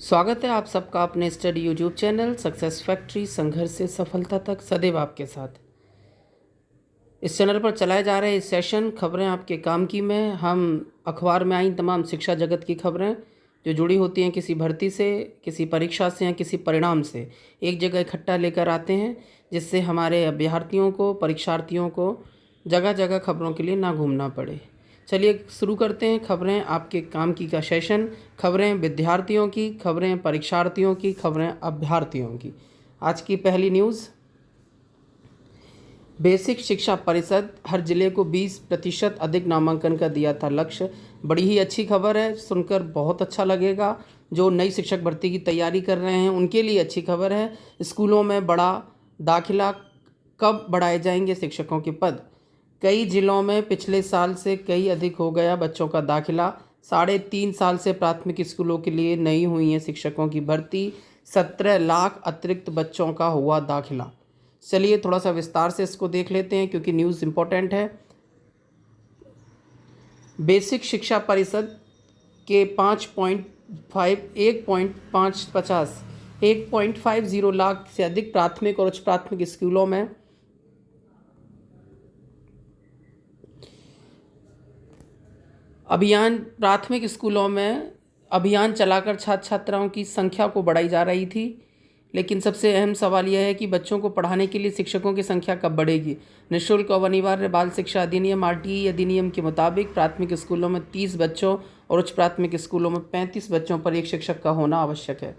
स्वागत है आप सबका अपने study YouTube channel success factory, संघर्ष से सफलता तक सदैव आपके साथ। इस चैनल पर चलाए जा रहे इस सेशन खबरें आपके काम की में हम अखबार में आई तमाम शिक्षा जगत की खबरें जो जुड़ी होती हैं किसी भर्ती से, किसी परीक्षा से या किसी परिणाम से एक जगह इकट्ठा लेकर आते हैं, जिससे हमारे अभ्यर्थियों को, परीक्षार्थियों को जगह जगह खबरों के लिए ना घूमना पड़े। चलिए शुरू करते हैं खबरें आपके काम की का सेशन। खबरें विद्यार्थियों की, खबरें परीक्षार्थियों की, खबरें अभ्यर्थियों की। आज की पहली न्यूज़, बेसिक शिक्षा परिषद हर जिले को 20% अधिक नामांकन का दिया था लक्ष्य। बड़ी ही अच्छी खबर है, सुनकर बहुत अच्छा लगेगा। जो नई शिक्षक भर्ती की तैयारी कर रहे हैं उनके लिए अच्छी खबर है। स्कूलों में बड़ा दाखिला, कब बढ़ाए जाएंगे शिक्षकों के पद। कई जिलों में पिछले साल से कई अधिक हो गया बच्चों का दाखिला। 3.5 साल से प्राथमिक स्कूलों के लिए नहीं हुई है शिक्षकों की भर्ती। 17 लाख अतिरिक्त बच्चों का हुआ दाखिला। चलिए थोड़ा सा विस्तार से इसको देख लेते हैं क्योंकि न्यूज़ इम्पोर्टेंट है। बेसिक शिक्षा परिषद के 1.50 लाख से अधिक प्राथमिक और उच्च प्राथमिक स्कूलों में प्राथमिक स्कूलों में अभियान चलाकर छात्र छात्राओं की संख्या को बढ़ाई जा रही थी। लेकिन सबसे अहम सवाल यह है कि बच्चों को पढ़ाने के लिए शिक्षकों की संख्या कब बढ़ेगी। निःशुल्क और अनिवार्य बाल शिक्षा अधिनियम RTE अधिनियम के मुताबिक प्राथमिक स्कूलों में 30 बच्चों और उच्च प्राथमिक स्कूलों में 35 बच्चों पर एक शिक्षक का होना आवश्यक है।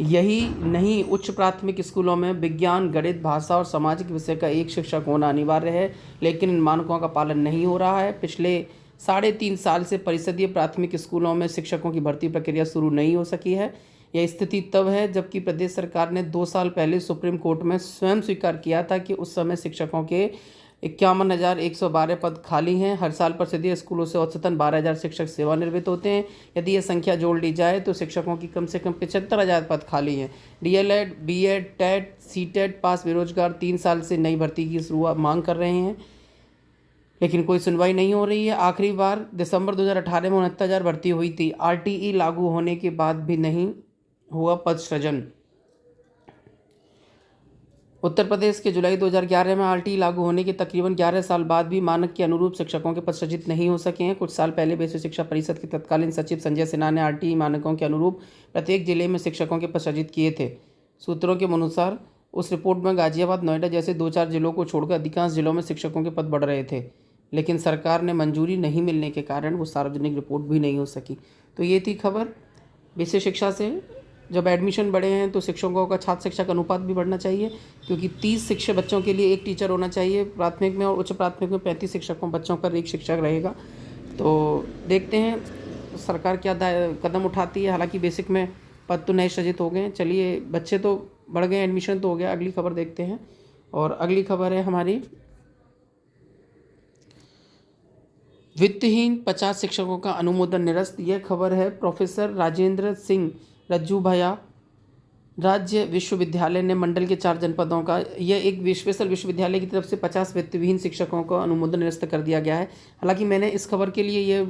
यही नहीं, उच्च प्राथमिक स्कूलों में विज्ञान, गणित, भाषा और सामाजिक विषय का एक शिक्षक होना अनिवार्य है, लेकिन इन मानकों का पालन नहीं हो रहा है। पिछले 3.5 साल से परिषदीय प्राथमिक स्कूलों में शिक्षकों की भर्ती प्रक्रिया शुरू नहीं हो सकी है। यह स्थिति तब है जबकि प्रदेश सरकार ने 2 साल पहले सुप्रीम कोर्ट में स्वयं स्वीकार किया था कि उस समय शिक्षकों के 51,112 पद खाली हैं। हर साल परिषदीय स्कूलों से औसतन 12,000 शिक्षक सेवानिवृत्त होते हैं। यदि यह संख्या जोड़ ली जाए तो शिक्षकों की कम से कम 75,000 पद खाली हैं। DLED, BEd, TET, CTET पास बेरोजगार 3 साल से नई भर्ती की शुरुआत मांग कर रहे हैं, लेकिन कोई सुनवाई नहीं हो रही है। आखिरी बार दिसंबर 2018 में 69,000 भर्ती हुई थी। RTE लागू होने के बाद भी नहीं हुआ पद सृजन। उत्तर प्रदेश के जुलाई 2011 में RTE लागू होने के तकरीबन 11 साल बाद भी मानक के अनुरूप शिक्षकों के पद सृजित नहीं हो सके हैं। कुछ साल पहले बेसिक शिक्षा परिषद के तत्कालीन सचिव संजय सिन्हा ने RTE मानकों के अनुरूप प्रत्येक जिले में शिक्षकों के पद सृजित किए थे। सूत्रों के अनुसार उस रिपोर्ट में गाजियाबाद, नोएडा जैसे 2-4 जिलों को छोड़कर अधिकांश जिलों में शिक्षकों के पद बढ़ रहे थे, लेकिन सरकार ने मंजूरी नहीं मिलने के कारण वो सार्वजनिक रिपोर्ट भी नहीं हो सकी। तो ये थी खबर। बेसिक शिक्षा से जब एडमिशन बढ़े हैं तो शिक्षकों का छात्र शिक्षक अनुपात भी बढ़ना चाहिए, क्योंकि 30 शिक्षक बच्चों के लिए एक टीचर होना चाहिए प्राथमिक में, और उच्च प्राथमिक में 35 शिक्षकों बच्चों पर एक शिक्षक रहेगा। तो देखते हैं सरकार क्या कदम उठाती है। हालांकि बेसिक में पद तो नए सृजित हो गए। चलिए, बच्चे तो बढ़ गए, एडमिशन तो हो गया। अगली खबर देखते हैं, और अगली खबर है हमारी, वित्तहीन 50 शिक्षकों का अनुमोदन निरस्त। यह खबर है प्रोफेसर राजेंद्र सिंह रज्जू भैया राज्य विश्वविद्यालय ने मंडल के 4 जनपदों का, यह एक स्पेशल विश्वविद्यालय की तरफ से 50 वित्तहीन शिक्षकों का अनुमोदन निरस्त कर दिया गया है। हालांकि मैंने इस खबर के लिए ये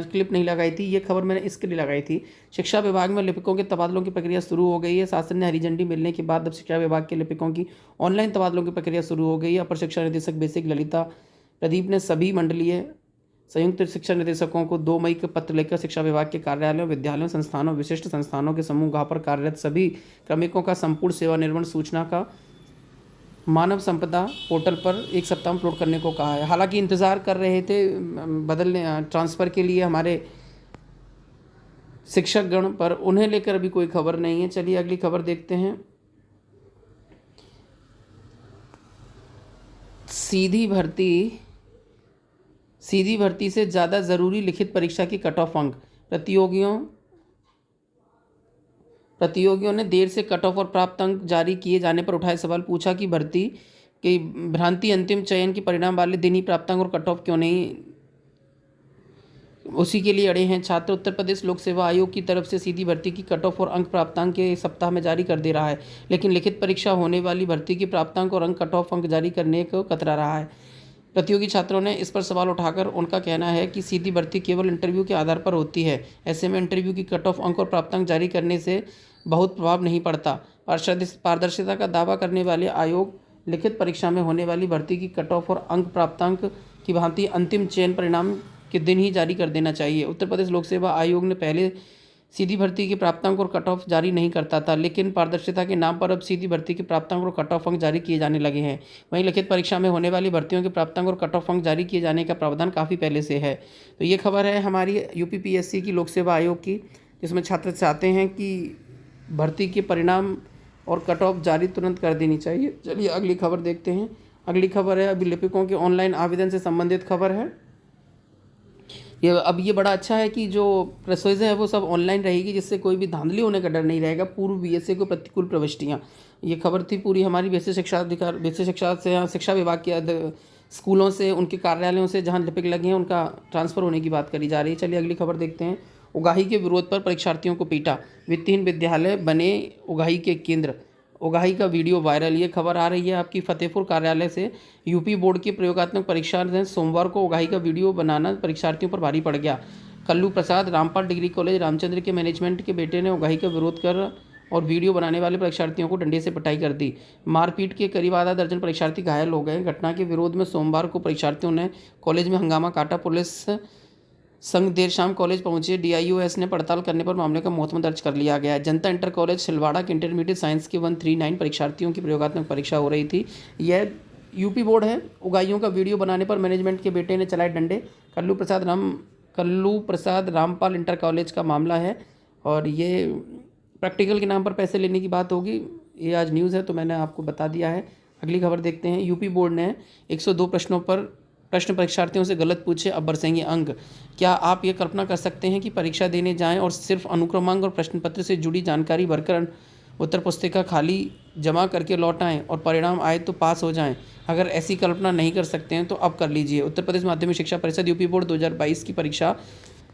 क्लिप नहीं लगाई थी, ये खबर मैंने इसके लिए लगाई थी। शिक्षा विभाग में लिपिकों के तबादलों की प्रक्रिया शुरू हो गई है। शासन ने हरी झंडी मिलने के बाद अब शिक्षा विभाग के लिपिकों की ऑनलाइन तबादलों की प्रक्रिया शुरू हो गई है। अपर शिक्षा निदेशक बेसिक ललिता प्रदीप ने सभी मंडलीय संयुक्त शिक्षा निदेशकों को 2 मई के पत्र लेकर शिक्षा विभाग के कार्यालयों, विद्यालयों, संस्थानों, विशिष्ट संस्थानों के समूह पर कार्यरत सभी क्रमिकों का संपूर्ण सेवानिवृत्ति सूचना का मानव संपदा पोर्टल पर 1 सप्ताह में अपलोड करने को कहा है। हालांकि इंतज़ार कर रहे थे बदलने ट्रांसफ़र के लिए हमारे शिक्षकगण, पर उन्हें लेकर अभी कोई खबर नहीं है। चलिए अगली खबर देखते हैं। सीधी भर्ती से ज़्यादा ज़रूरी लिखित परीक्षा की कट ऑफ अंक। प्रतियोगियों ने देर से कट ऑफ और प्राप्त अंक जारी किए जाने पर उठाए सवाल। पूछा कि भर्ती की भ्रांति अंतिम चयन के परिणाम वाले दिन ही प्राप्त अंक और कट ऑफ क्यों नहीं, उसी के लिए अड़े हैं छात्र। उत्तर प्रदेश लोक सेवा आयोग की तरफ से सीधी भर्ती की कट ऑफ और अंक प्राप्तांक के सप्ताह में जारी कर दे रहा है, लेकिन लिखित परीक्षा होने वाली भर्ती की प्राप्तांक और अंक कट ऑफ अंक जारी करने को कतरा रहा है। प्रतियोगी छात्रों ने इस पर सवाल उठाकर उनका कहना है कि सीधी भर्ती केवल इंटरव्यू के आधार पर होती है। ऐसे में इंटरव्यू की कट ऑफ अंक और प्राप्तांक जारी करने से बहुत प्रभाव नहीं पड़ता। पारदर्शिता का दावा करने वाले आयोग लिखित परीक्षा में होने वाली भर्ती की कट ऑफ और अंक प्राप्तांक की भांति अंतिम चयन परिणाम के दिन ही जारी कर देना चाहिए। उत्तर प्रदेश लोक सेवा आयोग ने पहले सीधी भर्ती के प्राप्तांक और कट ऑफ जारी नहीं करता था, लेकिन पारदर्शिता के नाम पर अब सीधी भर्ती के प्राप्तांक और कट ऑफ अंक जारी किए जाने लगे हैं। वहीं लिखित परीक्षा में होने वाली भर्तियों के प्राप्तांक और कट ऑफ अंक जारी किए जाने का प्रावधान काफ़ी पहले से है। तो ये खबर है हमारी यूपीपीएससी की लोक सेवा आयोग की, जिसमें छात्र चाहते हैं कि भर्ती के परिणाम और कट ऑफ जारी तुरंत कर देनी चाहिए। चलिए अगली खबर देखते हैं। अगली खबर है अभी लिपिकों के ऑनलाइन आवेदन से संबंधित खबर है। ये बड़ा अच्छा है कि जो प्रोसेस है वो सब ऑनलाइन रहेगी, जिससे कोई भी धांधली होने का डर नहीं रहेगा। पूर्व बीएसए को प्रतिकूल प्रविष्टियाँ, ये खबर थी पूरी हमारी शिक्षा विभाग के स्कूलों से, उनके कार्यालयों से जहाँ लिपिक लगे हैं उनका ट्रांसफ़र होने की बात करी जा रही है। चलिए अगली खबर देखते हैं। उगाही के विरोध पर परीक्षार्थियों को पीटा, वित्तहीन विद्यालय बने उगाही के केंद्र। उगाही का वीडियो वायरल, ये खबर आ रही है आपकी फतेहपुर कार्यालय से। यूपी बोर्ड की प्रयोगात्मक परीक्षा ने सोमवार को उगाही का वीडियो बनाना परीक्षार्थियों पर भारी पड़ गया। कल्लू प्रसाद रामपाल डिग्री कॉलेज रामचंद्र के मैनेजमेंट के बेटे ने उगाही का विरोध कर और वीडियो बनाने वाले परीक्षार्थियों को डंडे से पिटाई कर दी। मारपीट के करीब आधा दर्जन परीक्षार्थी घायल हो गए। घटना के विरोध में सोमवार को परीक्षार्थियों ने कॉलेज में हंगामा काटा। पुलिस संघ देर शाम कॉलेज पहुंचे। डीआईओएस ने पड़ताल करने पर मामले का मुकदमा दर्ज कर लिया गया। जनता इंटर कॉलेज छिलवाड़ा के इंटरमीडिएट साइंस के 139 परीक्षार्थियों की प्रयोगात्मक परीक्षा हो रही थी। यह यूपी बोर्ड है। उगाइयों का वीडियो बनाने पर मैनेजमेंट के बेटे ने चलाए डंडे। कल्लू प्रसाद रामपाल इंटर कॉलेज का मामला है और ये प्रैक्टिकल के नाम पर पैसे लेने की बात होगी। ये आज न्यूज़ है तो मैंने आपको बता दिया है। अगली खबर देखते हैं। यूपी बोर्ड ने 102 प्रश्नों पर प्रश्न परीक्षार्थियों से गलत पूछे, अब बरसेंगे अंक। क्या आप ये कल्पना कर सकते हैं कि परीक्षा देने जाएं और सिर्फ अनुक्रमांक और प्रश्न पत्र से जुड़ी जानकारी भरकर उत्तर पुस्तिका खाली जमा करके लौट आएँ और परिणाम आए तो पास हो जाएं? अगर ऐसी कल्पना नहीं कर सकते हैं तो अब कर लीजिए। उत्तर प्रदेश माध्यमिक शिक्षा परिषद यूपी बोर्ड 2022 की परीक्षा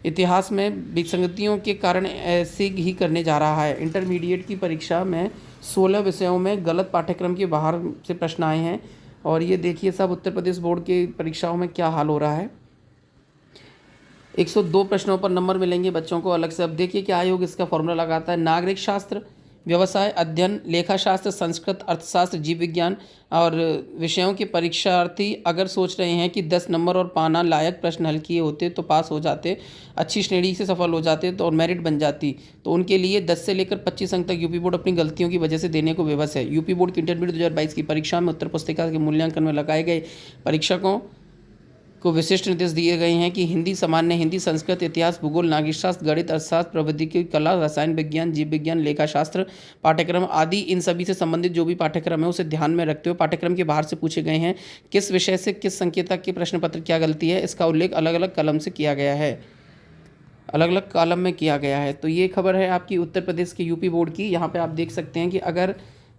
इतिहास में विसंगतियों के कारण ऐसे ही करने जा रहा है। इंटरमीडिएट की परीक्षा में 16 विषयों में गलत पाठ्यक्रम के बाहर से प्रश्न आए हैं और ये देखिए सब उत्तर प्रदेश बोर्ड के परीक्षाओं में क्या हाल हो रहा है। 102 प्रश्नों पर नंबर मिलेंगे बच्चों को अलग से। अब देखिए क्या आयोग इसका फॉर्मूला लगाता है। नागरिक शास्त्र, व्यवसाय अध्ययन, लेखा शास्त्र, संस्कृत, अर्थशास्त्र, जीव विज्ञान और विषयों के परीक्षार्थी अगर सोच रहे हैं कि 10 नंबर और पाना लायक प्रश्न हल किए होते तो पास हो जाते, अच्छी श्रेणी से सफल हो जाते तो और मेरिट बन जाती, तो उनके लिए 10 से लेकर 25 अंक तक यूपी बोर्ड अपनी गलतियों की वजह से देने को विवश है। यूपी बोर्ड की इंटरमीडिएट 2022 की परीक्षा में उत्तर पुस्तिका के मूल्यांकन में लगाए गए परीक्षकों को विशिष्ट निर्देश दिए गए हैं कि हिंदी, सामान्य हिंदी, संस्कृत, इतिहास, भूगोल, नागरिक शास्त्र, गणित, अर्थशास्त्र, प्रौद्योगिकी, कला, रसायन विज्ञान, जीव विज्ञान, लेखा शास्त्र पाठ्यक्रम आदि इन सभी से संबंधित जो भी पाठ्यक्रम है उसे ध्यान में रखते हुए पाठ्यक्रम के बाहर से पूछे गए हैं किस विषय से किस संकेतक के प्रश्न पत्र क्या गलती है, इसका उल्लेख अलग अलग कलम से किया गया है, अलग अलग कॉलम में किया गया है। तो ये खबर है आपकी उत्तर प्रदेश के यूपी बोर्ड की। यहाँ पर आप देख सकते हैं कि अगर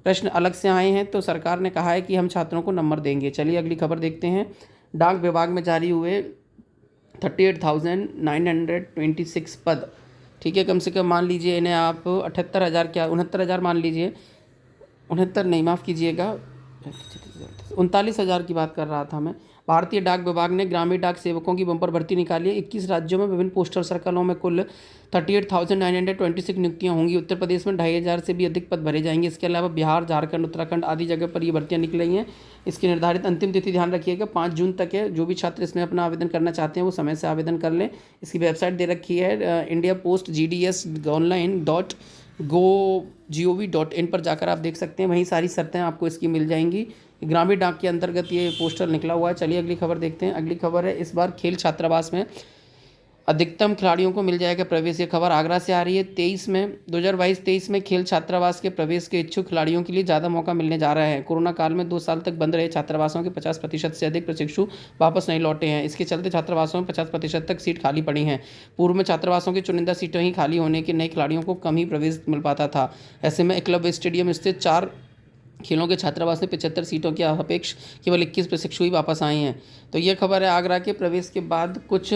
प्रश्न अलग से आए हैं तो सरकार ने कहा है कि हम छात्रों को नंबर देंगे। चलिए अगली खबर देखते हैं। डाक विभाग में जारी हुए 38,926 पद, ठीक है, कम से कम मान लीजिए इन्हें आप 68,000 क्या 69,000 मान लीजिए, 69 नहीं माफ़ कीजिएगा 39,000 की बात कर रहा था मैं। भारतीय डाक विभाग ने ग्रामीण डाक सेवकों की बम्पर भर्ती निकाली है। 21 राज्यों में विभिन्न पोस्टल सर्कलों में कुल 38,926 नियुक्तियां होंगी। उत्तर प्रदेश में 2,500 से भी अधिक पद भरे जाएंगे। इसके अलावा बिहार, झारखंड, उत्तराखंड आदि जगह पर ये भर्तियां निकली हैं। इसकी निर्धारित अंतिम तिथि ध्यान रखिएगा 5 जून तक है। जो भी छात्र इसमें अपना आवेदन करना चाहते हैं वो समय से आवेदन कर लें। इसकी वेबसाइट दे रखी है इंडिया पोस्ट GDS online.gov.in पर जाकर आप देख सकते हैं, वहीं सारी शर्तें आपको इसकी मिल जाएंगी। ग्रामीण डाक के अंतर्गत ये पोस्टर निकला हुआ है। चलिए अगली खबर देखते हैं। अगली खबर है इस बार खेल छात्रावास में अधिकतम खिलाड़ियों को मिल जाएगा प्रवेश। ये खबर आगरा से आ रही है। 2022-23 में खेल छात्रावास के प्रवेश के इच्छुक खिलाड़ियों के लिए ज़्यादा मौका मिलने जा रहा है। कोरोना काल में 2 साल तक बंद रहे छात्रावासों के 50% से अधिक प्रशिक्षु वापस नहीं लौटे हैं। इसके चलते छात्रावासों में 50% तक सीट खाली पड़ी हैं। पूर्व में छात्रावासों की चुनिंदा सीटें ही खाली होने के नए खिलाड़ियों को कम ही प्रवेश मिल पाता था। ऐसे में क्लब स्टेडियम स्थित 4 खेलों के छात्रावास में 75 सीटों के अपेक्ष केवल 21 प्रशिक्षु ही वापस आए हैं। तो ये खबर है आगरा के प्रवेश के बाद कुछ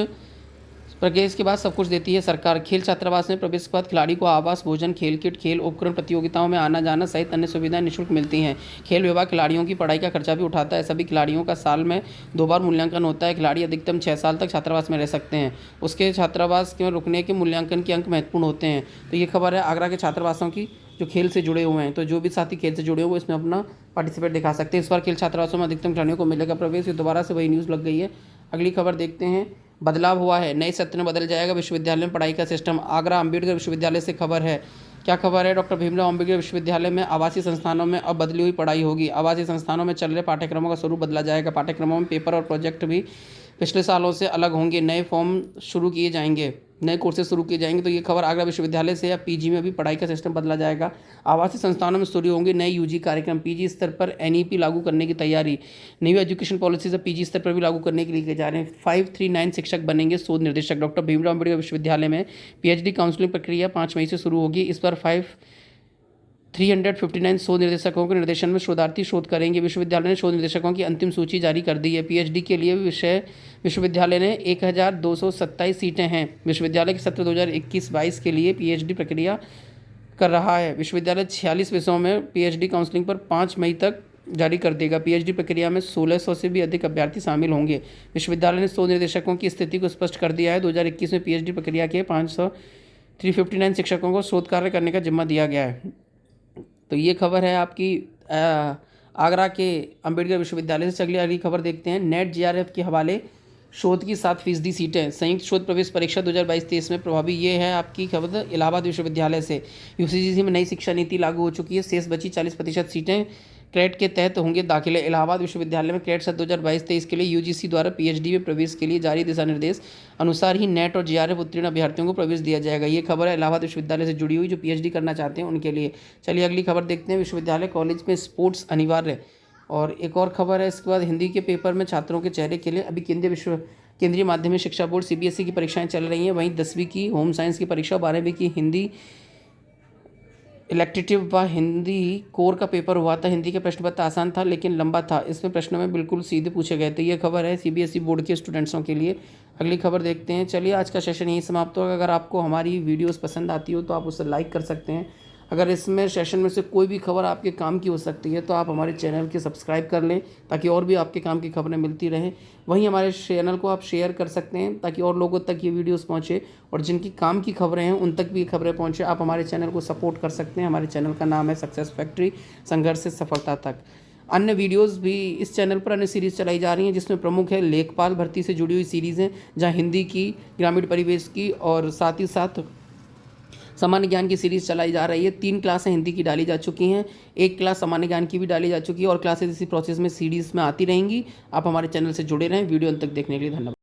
प्रवेश के बाद सब कुछ देती है सरकार। खेल छात्रावास में प्रवेश के बाद खिलाड़ी को आवास, भोजन, खेल किट, खेल उपकरण, प्रतियोगिताओं में आना जाना सहित अन्य सुविधाएं निःशुल्क मिलती हैं। खेल विभाग खिलाड़ियों की पढ़ाई का खर्चा भी उठाता है। सभी खिलाड़ियों का साल में 2 बार मूल्यांकन होता है। खिलाड़ी अधिकतम 6 साल तक छात्रावास में रह सकते हैं। उसके छात्रावास के रुकने के मूल्यांकन के अंक महत्वपूर्ण होते हैं। तो ये खबर है आगरा के छात्रावासों की जो खेल से जुड़े हुए हैं। तो जो भी साथी खेल से जुड़े हुए वो इसमें अपना पार्टिसिपेट दिखा सकते हैं। इस बार खेल छात्रावासों में अधिकतम खिलाड़ियों को मिलेगा प्रवेश। ये दोबारा से वही न्यूज़ लग गई है। अगली खबर देखते हैं। बदलाव हुआ है, नए सत्र में बदल जाएगा विश्वविद्यालय में पढ़ाई का सिस्टम। आगरा अम्बेडकर विश्वविद्यालय से खबर है। क्या खबर है? डॉक्टर भीमराव अम्बेडकर विश्वविद्यालय में आवासीय संस्थानों में अब बदली हुई पढ़ाई होगी। आवासीय संस्थानों में चल रहे पाठ्यक्रमों का स्वरूप बदला जाएगा। पाठ्यक्रमों में पेपर और प्रोजेक्ट भी पिछले सालों से अलग होंगे। नए फॉर्म शुरू किए जाएंगे, नए कोर्सेज शुरू किए जाएंगे। तो ये खबर आगरा विश्वविद्यालय से। या पीजी में भी पढ़ाई का सिस्टम बदला जाएगा। आवासीय संस्थानों में शुरू होंगे नए यूजी कार्यक्रम। पीजी स्तर पर एनईपी लागू करने की तैयारी। न्यू एजुकेशन पॉलिसी से पीजी स्तर पर भी लागू करने के लिए किए जा रहे हैं। 539 शिक्षक बनेंगे शोध निर्देशक। डॉक्टर भीमराव अम्बेडकर विश्वविद्यालय में पीएचडी काउंसलिंग प्रक्रिया 5 मई से शुरू होगी। इस पर 359 शोध निर्देशकों के निर्देशन में शोधार्थी शोध करेंगे। विश्वविद्यालय ने शोध निर्देशकों की अंतिम सूची जारी कर दी है। पीएचडी के लिए विश्वविद्यालय ने 1227 सीटें हैं। विश्वविद्यालय के सत्र 2021-22 के लिए पीएचडी प्रक्रिया कर रहा है। विश्वविद्यालय 46 विषयों में पीएचडी काउंसलिंग पर 5 मई तक जारी कर देगा। पीएचडी प्रक्रिया में 1600 से भी अधिक अभ्यर्थी शामिल होंगे। विश्वविद्यालय ने शोध निर्देशकों की स्थिति को स्पष्ट कर दिया है। 2021 में पीएचडी प्रक्रिया के 359 शिक्षकों को शोध कार्य करने का जिम्मा दिया गया है। तो ये खबर है आपकी आगरा के अंबेडकर विश्वविद्यालय से। अगली खबर देखते हैं। नेट जेआरएफ के हवाले शोध की 7% सीटें। संयुक्त शोध प्रवेश परीक्षा 2022-23 में प्रभावी। ये है आपकी खबर इलाहाबाद विश्वविद्यालय से। यूजीसी में नई शिक्षा नीति लागू हो चुकी है। शेष बची 40% सीटें क्रेट के तहत होंगे दाखिले। इलाहाबाद विश्वविद्यालय में क्रेट सत्र 2022-23 के लिए यूजीसी द्वारा पीएचडी में प्रवेश के लिए जारी दिशा निर्देश अनुसार ही नेट और जेआरएफ उत्तीर्ण अभ्यर्थियों को प्रवेश दिया जाएगा। ये खबर है इलाहाबाद विश्वविद्यालय से जुड़ी हुई, जो पीएचडी करना चाहते हैं उनके लिए। चलिए अगली खबर देखते हैं। विश्वविद्यालय कॉलेज में स्पोर्ट्स अनिवार्य। और एक और खबर है इसके बाद। हिंदी के पेपर में छात्रों के चेहरे के लिए अभी केंद्रीय माध्यमिक शिक्षा बोर्ड सीबीएसई की परीक्षाएं चल रही हैं। वहीं 10वीं की होम साइंस की परीक्षा, 12वीं की हिंदी इलेक्टिव व हिंदी कोर का पेपर हुआ था। हिंदी के प्रश्न पत्र आसान था लेकिन लंबा था। इसमें प्रश्नों में बिल्कुल सीधे पूछे गए थे। ये खबर है सीबीएसई बोर्ड के स्टूडेंट्सों के लिए। अगली खबर देखते हैं। चलिए आज का सेशन यहीं समाप्त होगा। अगर आपको हमारी वीडियोस पसंद आती हो तो आप उसे लाइक कर सकते हैं। अगर इसमें सेशन में से कोई भी खबर आपके काम की हो सकती है तो आप हमारे चैनल के सब्सक्राइब कर लें ताकि और भी आपके काम की खबरें मिलती रहें। वहीं हमारे चैनल को आप शेयर कर सकते हैं ताकि और लोगों तक ये वीडियोस पहुंचे और जिनकी काम की खबरें हैं उन तक भी खबरें पहुंचे। आप हमारे चैनल को सपोर्ट कर सकते हैं। हमारे चैनल का नाम है सक्सेस फैक्ट्री, संघर्ष से सफलता तक। अन्य वीडियोस भी इस चैनल पर अन्य सीरीज़ चलाई जा रही हैं जिसमें प्रमुख है लेखपाल भर्ती से जुड़ी हुई सीरीज़ हैं, जहाँ हिंदी की, ग्रामीण परिवेश की और साथ ही साथ सामान्य ज्ञान की सीरीज़ चलाई जा रही है। 3 क्लासें हिंदी की डाली जा चुकी हैं, 1 क्लास सामान्य ज्ञान की भी डाली जा चुकी है और क्लासेस इसी प्रोसेस में सीरीज़ में आती रहेंगी। आप हमारे चैनल से जुड़े रहें। वीडियो अंत तक देखने के लिए धन्यवाद।